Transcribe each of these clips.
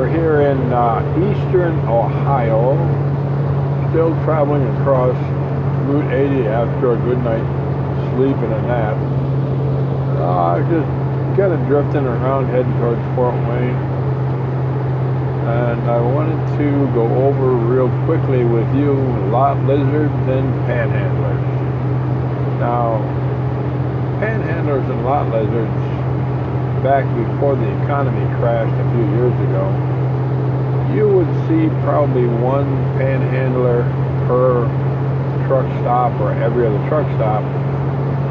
We're here in eastern Ohio, still traveling across Route 80 after a good night's sleep and a nap. Just kind of drifting around heading towards Fort Wayne. And I wanted to go over real quickly with you lot lizards and panhandlers. Now, panhandlers and lot lizards, back before the economy crashed a few years ago, you would see probably one panhandler per truck stop or every other truck stop,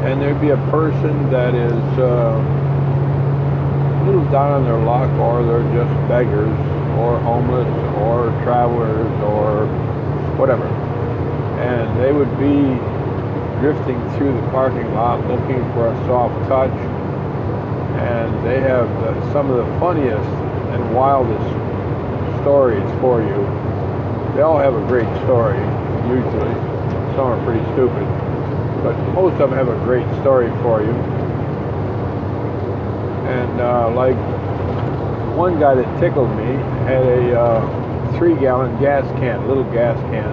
and there'd be a person that is a little down on their luck, or they're just beggars or homeless or travelers or whatever, and they would be drifting through the parking lot looking for a soft touch. And they have some of the funniest and wildest stories for you. They all have a great story, usually. Some are pretty stupid, but most of them have a great story for you. And like one guy that tickled me had a 3-gallon gas can, little gas can,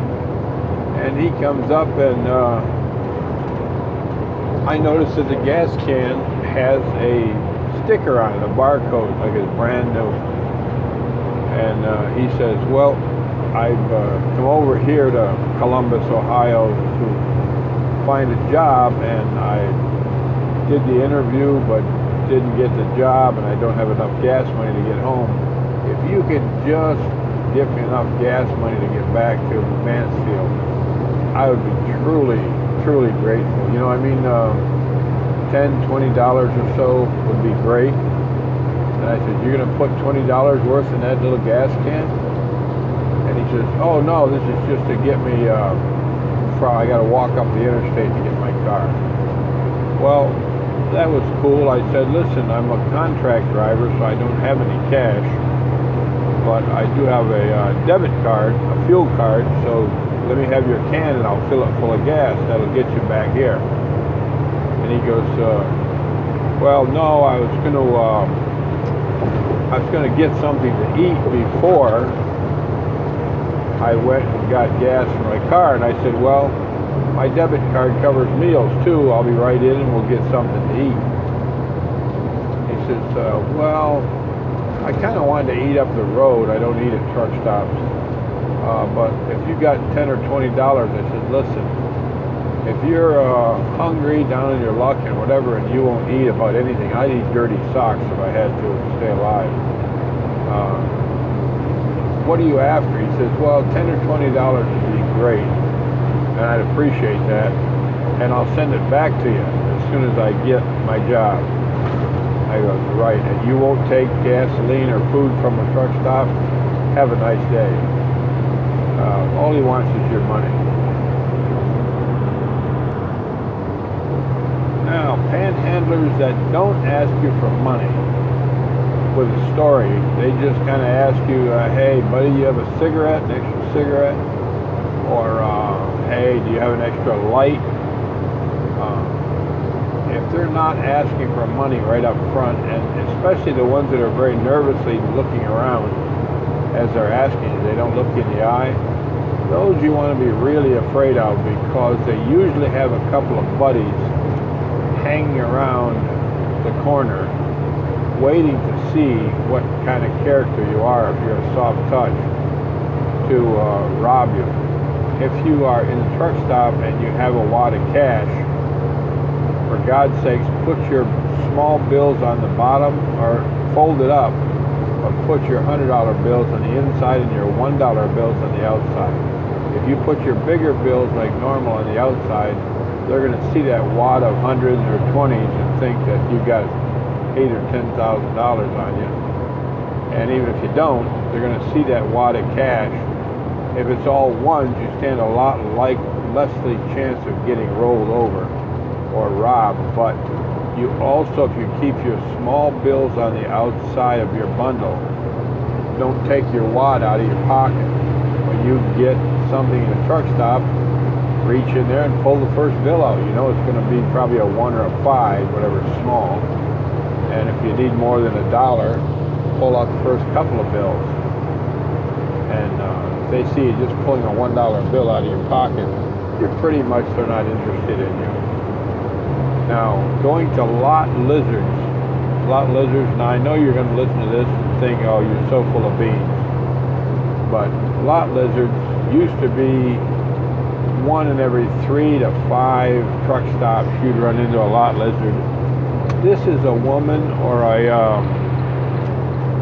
and he comes up and I noticed that the gas can has a sticker on it, a barcode, like it's brand new. And he says, well, I've come over here to Columbus, Ohio to find a job, and I did the interview but didn't get the job, and I don't have enough gas money to get home. If you could just give me enough gas money to get back to Mansfield, I would be truly, truly grateful. You know, I mean, $10, $20 or so would be great. And I said, you're going to put $20 worth in that little gas can? And he says, oh no, this is just to get me, I got to walk up the interstate to get my car. Well, that was cool. I said, listen, I'm a contract driver, so I don't have any cash, but I do have a debit card, a fuel card, so let me have your can and I'll fill it full of gas. That'll get you back here. And he goes, well, no, I was going to get something to eat before I went and got gas for my car. And I said, well, my debit card covers meals too. I'll be right in and we'll get something to eat. He says, well, I kind of wanted to eat up the road. I don't eat at truck stops. But if you got $10 or $20, I said, listen, if you're hungry, down on your luck and whatever, and you won't eat about anything, I'd eat dirty socks if I had to stay alive. What are you after? He says, well, $10 or $20 would be great, and I'd appreciate that, and I'll send it back to you as soon as I get my job. I go, right, and you won't take gasoline or food from a truck stop? Have a nice day. All he wants is your money. Now, panhandlers that don't ask you for money with a story, they just kind of ask you, hey, buddy, you have a cigarette, an extra cigarette? Or, hey, do you have an extra light? If they're not asking for money right up front, and especially the ones that are very nervously looking around as they're asking you, they don't look you in the eye, those you want to be really afraid of, because they usually have a couple of buddies hanging around the corner waiting to see what kind of character you are if you're a soft touch to rob you. If you are in a truck stop and you have a wad of cash, for God's sakes, put your small bills on the bottom or fold it up, but put your $100 bills on the inside and your $1 bills on the outside. If you put your bigger bills like normal on the outside, they're going to see that wad of hundreds or 20s and think that you've got $8,000 or $10,000 on you. And even if you don't, they're going to see that wad of cash. If it's all ones, you stand a lot lessly chance of getting rolled over or robbed. But you also, if you keep your small bills on the outside of your bundle, don't take your wad out of your pocket. When you get something in a truck stop, reach in there and pull the first bill out. You know it's going to be probably a 1 or a 5, whatever's small. And if you need more than $1, pull out the first couple of bills. And if they see you just pulling a $1 bill out of your pocket, you're pretty much, they're not interested in you. Now, going to lot lizards. Now I know you're going to listen to this and think, oh, you're so full of beans. But lot lizards used to be 1 in every 3 to 5 truck stops you'd run into a lot lizard. This is a woman or a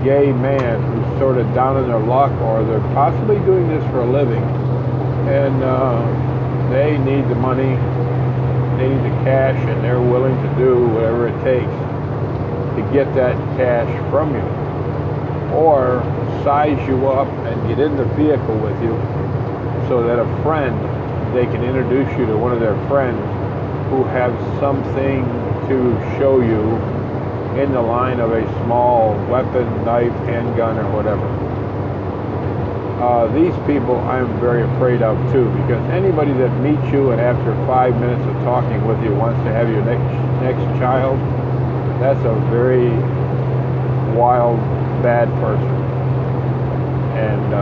gay man who's sort of down in their luck, or they're possibly doing this for a living, and they need the money, they need the cash, and they're willing to do whatever it takes to get that cash from you, or size you up and get in the vehicle with you so that a friend, they can introduce you to one of their friends who have something to show you in the line of a small weapon, knife, handgun, or whatever. These people I'm very afraid of too, because anybody that meets you and after 5 minutes of talking with you wants to have your next child, that's a very wild, bad person. And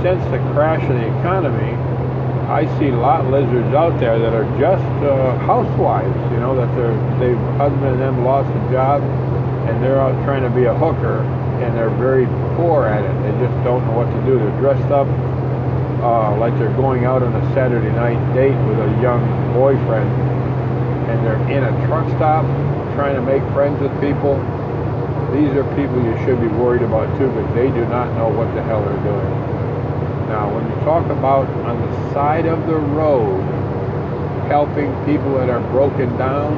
since the crash of the economy, I see lot lizards out there that are just housewives, you know, that their husband and them lost a job and they're out trying to be a hooker, and they're very poor at it. They just don't know what to do. They're dressed up like they're going out on a Saturday night date with a young boyfriend, and they're in a truck stop trying to make friends with people. These are people you should be worried about too, because they do not know what the hell they're doing. Now, when you talk about on the side of the road helping people that are broken down,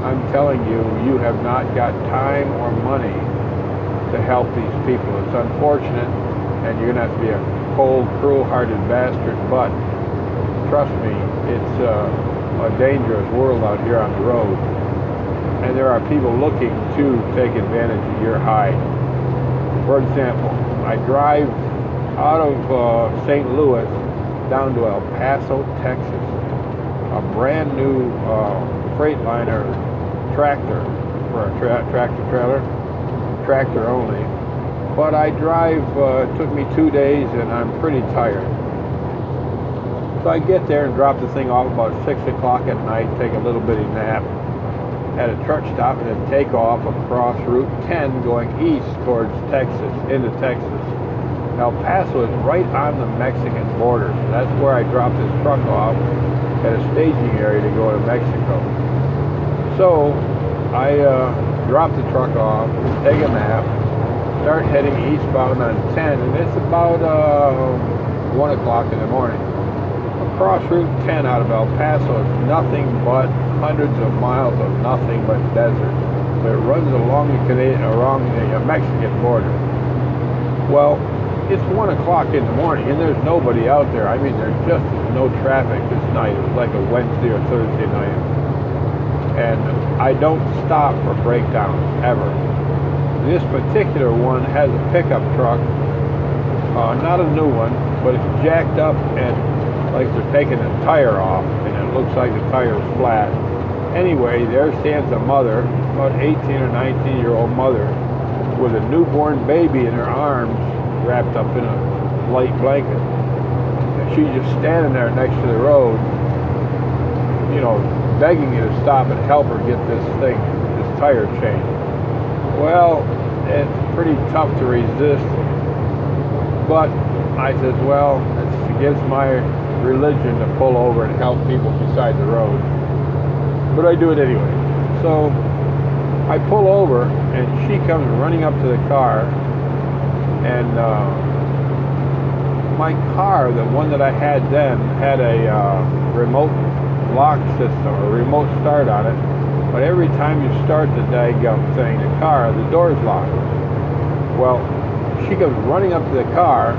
I'm telling you, you have not got time or money to help these people. It's unfortunate, and you're going to have to be a cold, cruel-hearted bastard, but trust me, it's a dangerous world out here on the road, and there are people looking to take advantage of your hide. For example, I drive out of St. Louis down to El Paso, Texas, a brand new Freightliner tractor for a tractor trailer, tractor only. But I drive, it took me 2 days and I'm pretty tired. So I get there and drop the thing off about 6 o'clock at night, take a little bitty nap at a truck stop, and then take off across Route 10 going east towards Texas, into Texas. El Paso is right on the Mexican border. So that's where I dropped this truck off at a staging area to go to Mexico. So I drop the truck off, take a nap, start heading eastbound on 10, and it's about 1 o'clock in the morning. Across Route 10 out of El Paso is nothing but hundreds of miles of nothing but desert. So it runs along the Mexican border. Well, it's 1 o'clock in the morning and there's nobody out there. I mean, there's just no traffic this night. It was like a Wednesday or Thursday night. And I don't stop for breakdowns, ever. This particular one has a pickup truck, not a new one, but it's jacked up and like they're taking a tire off, and it looks like the tire's flat. Anyway, there stands a mother, about 18 or 19-year-old mother, with a newborn baby in her arms, wrapped up in a light blanket. And she's just standing there next to the road, you know, begging you to stop and help her get this tire changed. Well, it's pretty tough to resist, but I said, well, it's against my religion to pull over and help people beside the road, but I do it anyway. So I pull over and she comes running up to the car, and my car, the one that I had then, had a remote lock system, a remote start on it, but every time you start the daggum thing, the car, the door's locked. Well, she comes running up to the car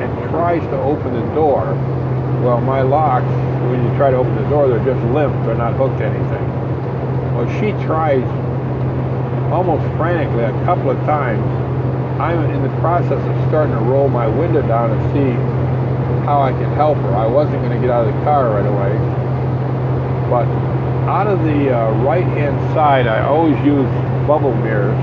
and tries to open the door. Well, my locks, when you try to open the door, they're just limp, they're not hooked to anything. Well, she tries almost frantically a couple of times. I'm in the process of starting to roll my window down and see how I can help her. I wasn't going to get out of the car right away, but out of the right-hand side, I always use bubble mirrors.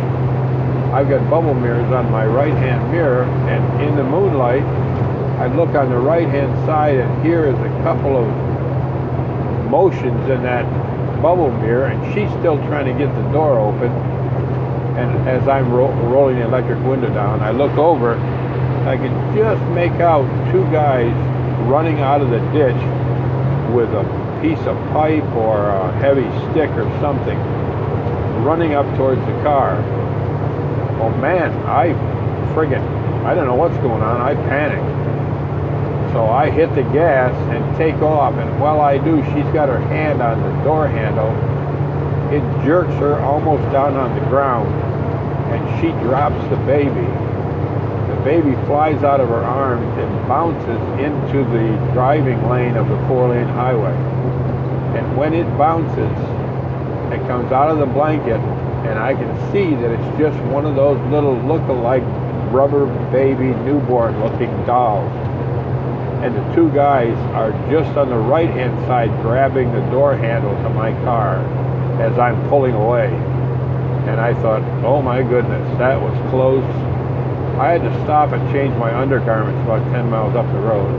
I I've got bubble mirrors on my right-hand mirror, and in the moonlight, I look on the right-hand side, and here is a couple of motions in that bubble mirror, and she's still trying to get the door open. And as I'm rolling the electric window down, I look over, I can just make out two guys running out of the ditch with a piece of pipe or a heavy stick or something, running up towards the car. Oh man, I don't know what's going on. I panic. So I hit the gas and take off, and while I do, she's got her hand on the door handle. It jerks her almost down on the ground, and she drops the baby. The baby flies out of her arms and bounces into the driving lane of the 4-lane highway. And when it bounces, it comes out of the blanket, and I can see that it's just one of those little look-alike rubber baby newborn looking dolls. And the two guys are just on the right-hand side grabbing the door handle to my car as I'm pulling away. And I thought, oh my goodness, that was close. I had to stop and change my undergarments about 10 miles up the road.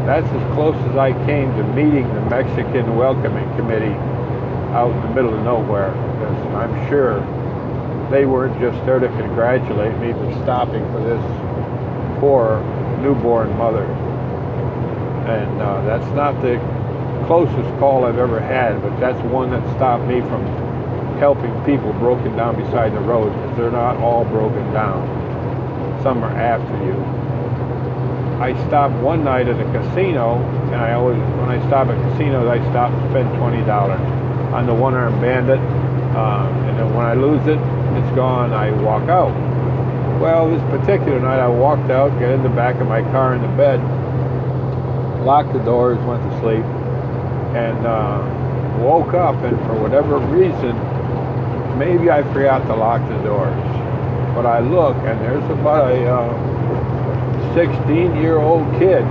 That's as close as I came to meeting the Mexican welcoming committee out in the middle of nowhere, because I'm sure they weren't just there to congratulate me for stopping for this poor newborn mother. And that's not the closest call I've ever had, but that's one that stopped me from helping people broken down beside the road, because they're not all broken down. Some are after you. I stopped one night at a casino, and when I stop at casinos, I stop and spend $20 on the one-armed bandit, and then when I lose it, it's gone, I walk out. Well, this particular night, I walked out, got in the back of my car in the bed, locked the doors, went to sleep, and woke up, and for whatever reason, maybe I forgot to lock the doors. But I look, and there's about a 16-year-old kid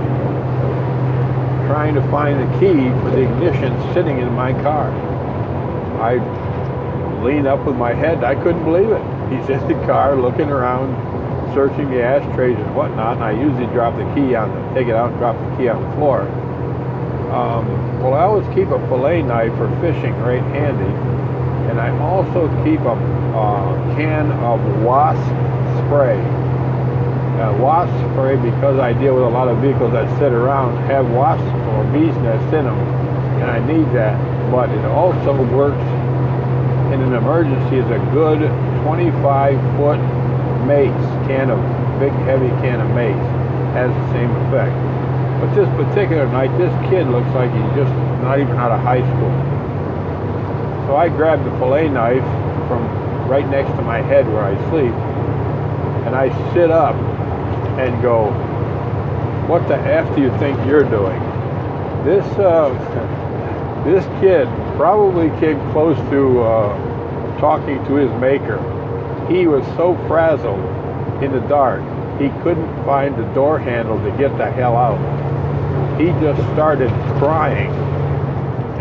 trying to find the key for the ignition sitting in my car. I leaned up with my head. I couldn't believe it. He's in the car looking around, searching the ashtrays and whatnot, and I usually take it out and drop the key on the floor. Well, I always keep a fillet knife for fishing right handy, and I also keep a can of wasp spray. Wasp spray, because I deal with a lot of vehicles that sit around, have wasp or bees nests in them, and I need that. But it also works in an emergency as a good 25-foot mace, big heavy can of mace, has the same effect. But this particular night, this kid looks like he's just not even out of high school. So I grabbed the fillet knife from right next to my head where I sleep, and I sit up and go, what the F do you think you're doing? This kid probably came close to talking to his maker. He was so frazzled in the dark, he couldn't find the door handle to get the hell out. He just started crying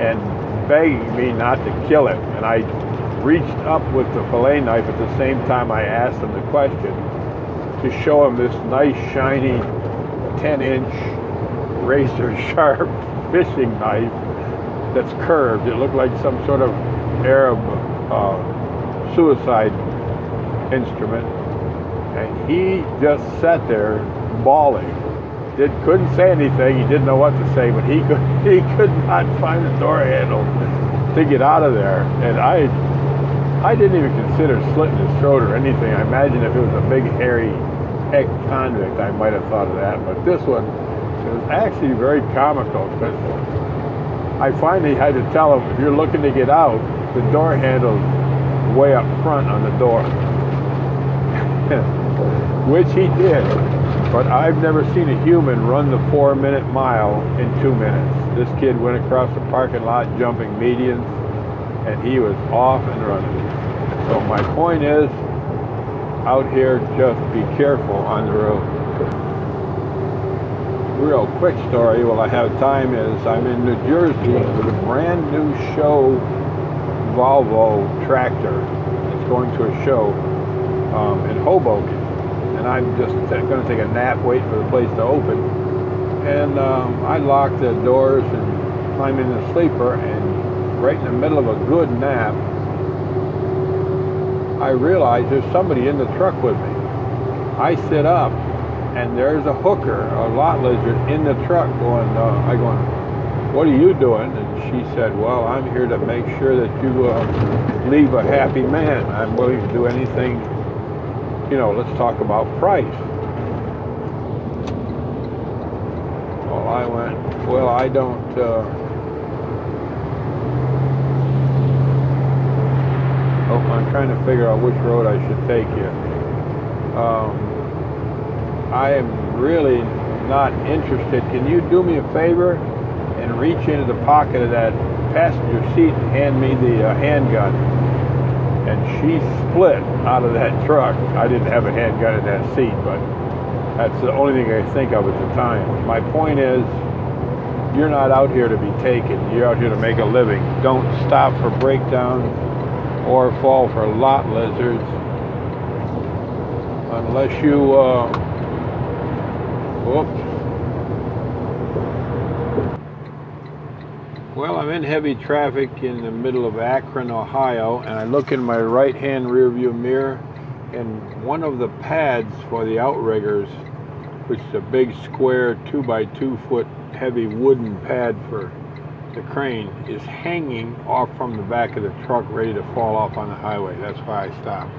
and begging me not to kill him. And I reached up with the fillet knife at the same time I asked him the question, to show him this nice, shiny, 10-inch, razor-sharp fishing knife that's curved. It looked like some sort of Arab suicide instrument. And he just sat there bawling. Couldn't say anything. He didn't know what to say, but he could not find the door handle to get out of there. And I didn't even consider slitting his throat or anything. I imagine if it was a big, hairy ex-convict, I might have thought of that. But this one, it was actually very comical, because I finally had to tell him, if you're looking to get out, the door handle's way up front on the door. Which he did. But I've never seen a human run the 4-minute mile in 2 minutes. This kid went across the parking lot jumping medians, and he was off and running. So my point is, out here, just be careful on the road. Real quick story while I have time is, I'm in New Jersey with a brand new show Volvo tractor. It's going to a show. in Hoboken, and I'm just going to take a nap, waiting for the place to open. And I locked the doors and climbed in the sleeper, and right in the middle of a good nap, I realized there's somebody in the truck with me. I sit up, and there's a hooker, a lot lizard, in the truck going, what are you doing? And she said, well, I'm here to make sure that you leave a happy man. I'm willing to do anything, let's talk about price. Well, I went, well, I don't, I'm trying to figure out which road I should take here. I am really not interested. Can you do me a favor and reach into the pocket of that passenger seat and hand me the handgun? And she split out of that truck. I didn't have a handgun in that seat, but that's the only thing I could think of at the time. My point is, you're not out here to be taken. You're out here to make a living. Don't stop for breakdowns or fall for lot lizards unless you, whoops. Well, I'm in heavy traffic in the middle of Akron, Ohio, and I look in my right-hand rearview mirror, and one of the pads for the outriggers, which is a big square 2x2 foot heavy wooden pad for the crane, is hanging off from the back of the truck, ready to fall off on the highway. That's why I stopped.